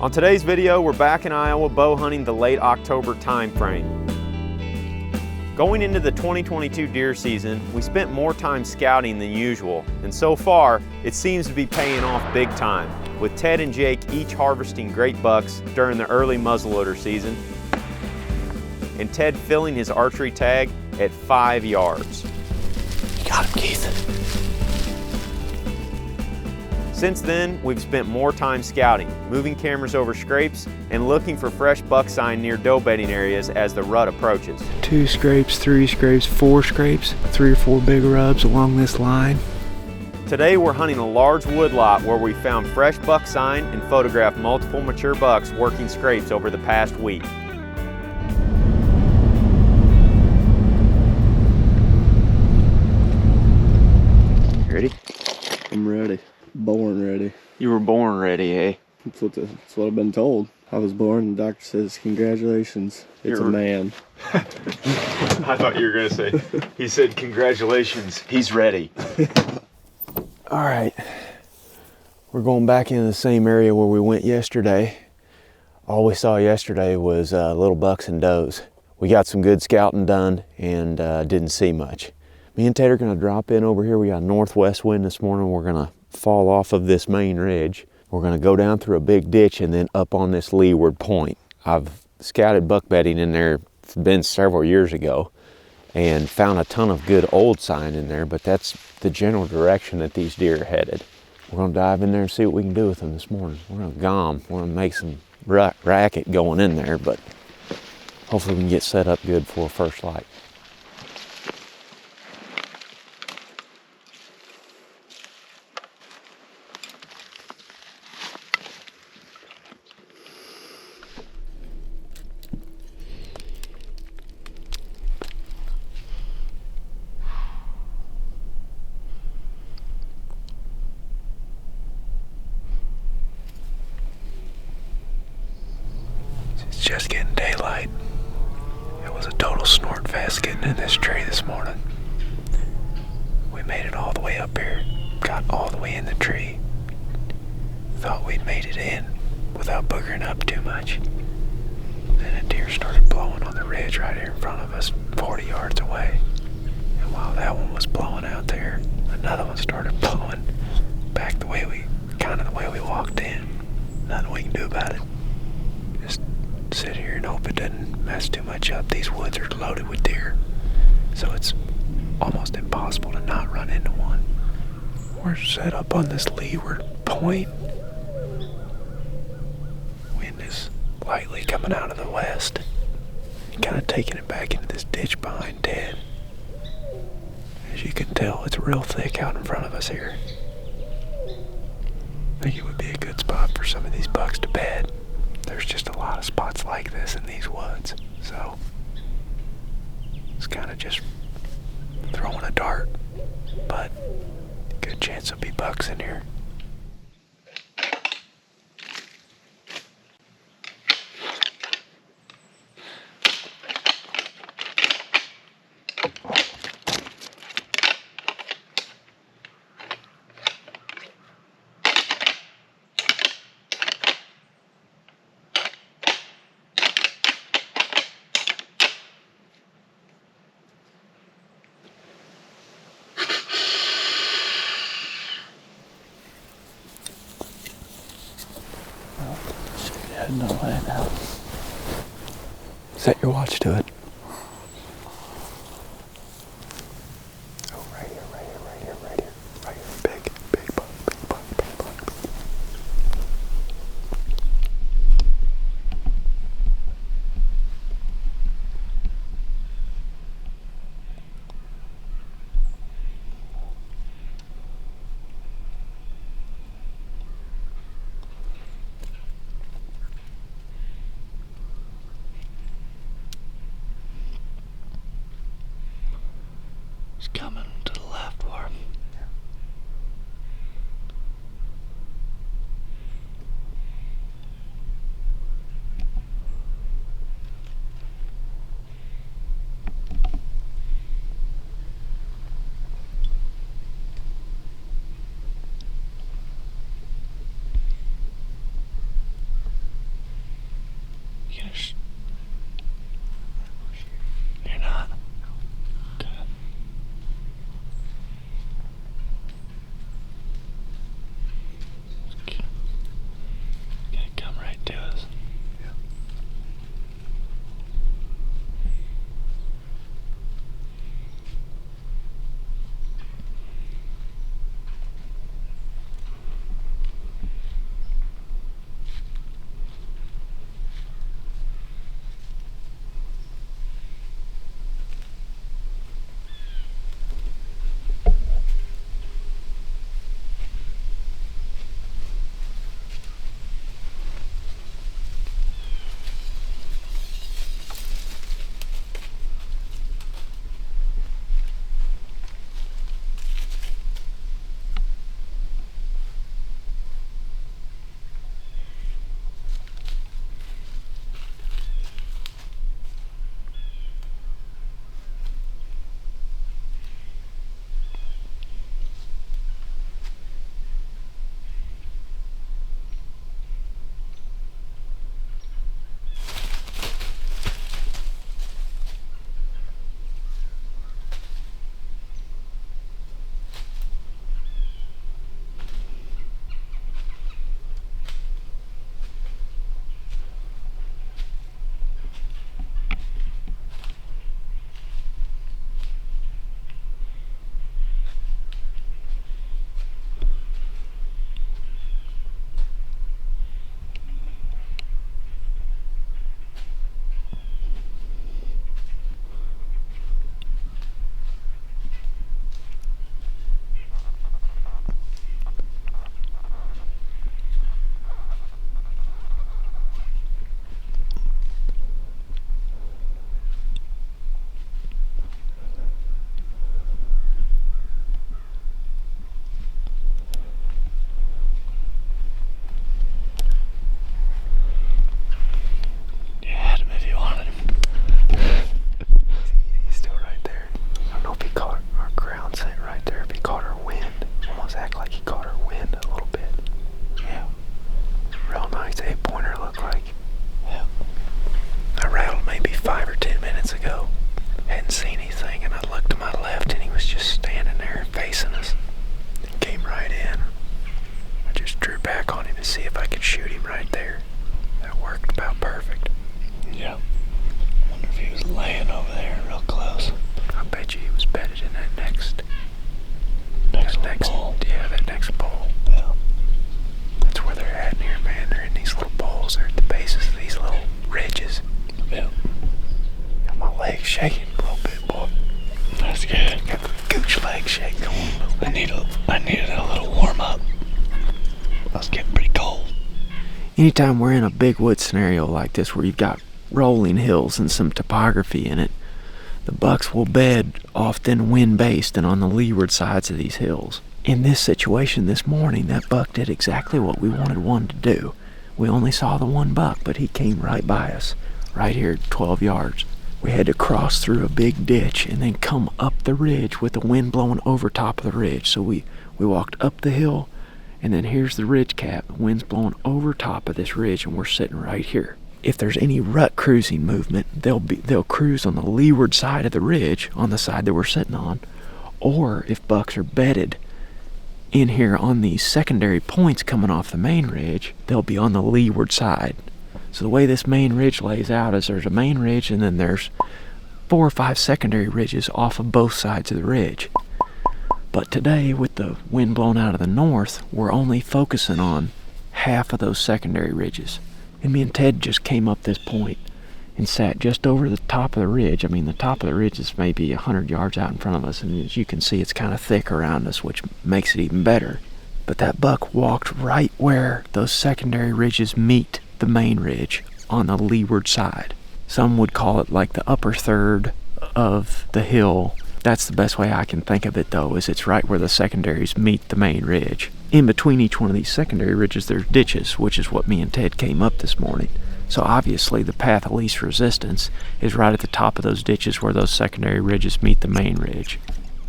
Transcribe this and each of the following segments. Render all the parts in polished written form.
On today's video, we're back in Iowa bow hunting the late October time frame. Going into the 2022 deer season, we spent more time scouting than usual, and so far, it seems to be paying off big time, with Ted and Jake each harvesting great bucks during the early muzzleloader season, and Ted filling his archery tag at 5 yards. You got him, Keith. Since then, we've spent more time scouting, moving cameras over scrapes, and looking for fresh buck sign near doe bedding areas as the rut approaches. 2 scrapes, 3 scrapes, 4 scrapes, 3 or 4 big rubs along this line. Today we're hunting a large woodlot where we found fresh buck sign and photographed multiple mature bucks working scrapes over the past week. Ready? I'm ready. Born ready. You were born ready, eh? That's what I've been told. I was born and the doctor says, congratulations, it's a man. I thought you were gonna say, he said, congratulations, he's ready. All right, we're going back into the same area where we went yesterday. All we saw yesterday was little bucks and does. We got some good scouting done and didn't see much. Me and Ted are gonna drop in over here. We got a northwest wind this morning. We're gonna fall off of this main ridge. We're gonna go down through a big ditch and then up on this leeward point. I've scouted buck bedding in there, it's been several years ago, and found a ton of good old sign in there, but that's the general direction that these deer are headed. We're gonna dive in there and see what we can do with them this morning. We're gonna gom, we're gonna make some racket going in there, but hopefully we can get set up good for a first light. It's just getting daylight. It was a total snort fest getting in this tree this morning. We made it all the way up here, got all the way in the tree. Thought we'd made it in without boogering up too much. Then a deer started blowing on the ridge right here in front of us, 40 yards away. And while that one was blowing out there, another one started blowing back the way we walked in. Nothing we can do about it. Just sit here and hope it doesn't mess too much up. These woods are loaded with deer, so it's almost impossible to not run into one. We're set up on this leeward point. Wind is lightly coming out of the west, kind of taking it back into this ditch behind Ted. As you can tell, it's real thick out in front of us here. I think it would be a good spot for some of these bucks to bed. There's just a lot of spots like this in these woods, so it's kind of just throwing a dart, but good chance there'll be bucks in here. No way now. Set your watch to it. Oh, right here. Big buck. It's coming to the left, Warb. You're not? Good. Okay. Gonna come right to us. Anytime we're in a big wood scenario like this where you've got rolling hills and some topography in it, the bucks will bed often wind-based and on the leeward sides of these hills. In this situation this morning, that buck did exactly what we wanted one to do. We only saw the one buck, but he came right by us, right here at 12 yards. We had to cross through a big ditch and then come up the ridge with the wind blowing over top of the ridge. So we walked up the hill, and then here's the ridge cap. The wind's blowing over top of this ridge, and we're sitting right here. If there's any rut cruising movement, they'll cruise on the leeward side of the ridge, on the side that we're sitting on, or if bucks are bedded in here on these secondary points coming off the main ridge, they'll be on the leeward side. So the way this main ridge lays out is there's a main ridge and then there's 4 or 5 secondary ridges off of both sides of the ridge. But today, with the wind blowing out of the north, we're only focusing on half of those secondary ridges. And me and Ted just came up this point and sat just over the top of the ridge. I mean, the top of the ridge is maybe 100 yards out in front of us, and as you can see, it's kind of thick around us, which makes it even better. But that buck walked right where those secondary ridges meet the main ridge on the leeward side. Some would call it like the upper third of the hill. That's the best way I can think of it, though, is it's right where the secondaries meet the main ridge. In between each one of these secondary ridges, there's ditches, which is what me and Ted came up this morning. So obviously the path of least resistance is right at the top of those ditches where those secondary ridges meet the main ridge.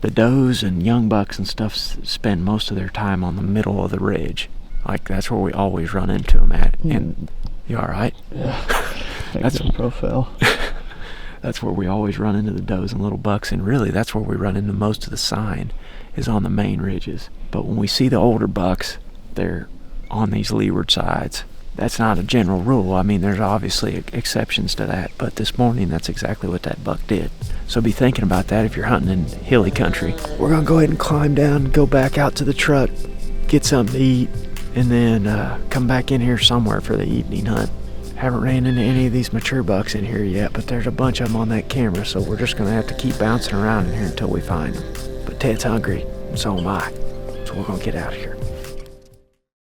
The does and young bucks and stuff spend most of their time on the middle of the ridge. Like, that's where we always run into them at. And you all right? Yeah. That's a profile. That's where we always run into the does and little bucks, and really that's where we run into most of the sign is on the main ridges. But when we see the older bucks, they're on these leeward sides. That's not a general rule. I mean, there's obviously exceptions to that, but this morning that's exactly what that buck did. So be thinking about that if you're hunting in hilly country. We're gonna go ahead and climb down, go back out to the truck, get something to eat, and then come back in here somewhere for the evening hunt. Haven't ran into any of these mature bucks in here yet, but there's a bunch of them on that camera, so we're just gonna have to keep bouncing around in here until we find them. But Ted's hungry, and so am I, so we're gonna get out of here.